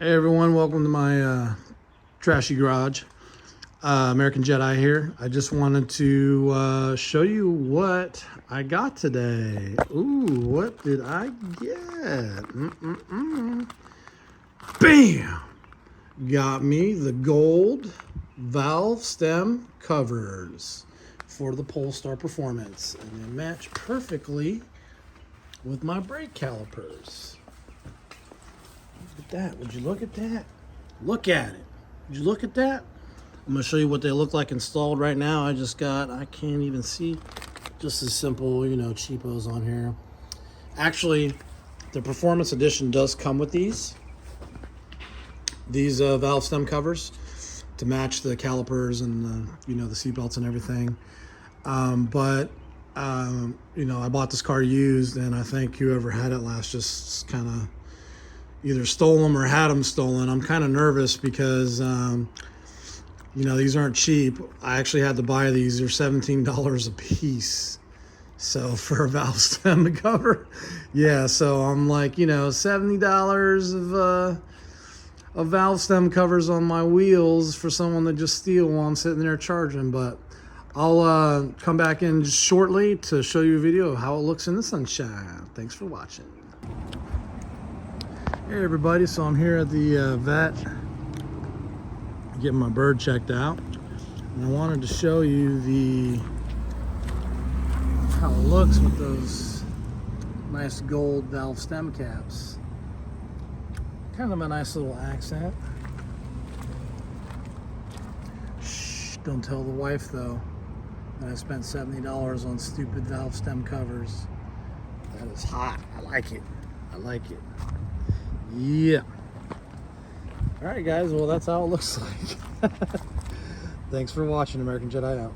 Hey everyone, welcome to my trashy garage. American Jedi here. I just wanted to show you what I got today. Ooh, what did I get? Bam! Got me the gold valve stem covers for the Polestar Performance, and they match perfectly with my brake calipers. Look at that. Would you look at that? Look at it. Would you look at that? I'm going to show you what they look like installed right now. I can't even see. Just as simple, cheapos on here. Actually, the Performance Edition does come with these valve stem covers to match the calipers and the seat belts and everything. I bought this car used, and I think whoever had it last just kind of either stole them or had them stolen. I'm kind of nervous because, these aren't cheap. I actually had to buy these. They're $17 a piece. So for a valve stem cover, yeah. So I'm like, $70 of valve stem covers on my wheels for someone to just steal while I'm sitting there charging. But I'll come back in shortly to show you a video of how it looks in the sunshine. Thanks for watching. Hey everybody, so I'm here at the vet getting my bird checked out, and I wanted to show you how it looks with those nice gold valve stem caps. Kind of a nice little accent. Shh, don't tell the wife though that I spent $70 on stupid valve stem covers. That is hot. I like it. Yeah. All right, guys. Well, that's how it looks like. Thanks for watching. American Jedi out.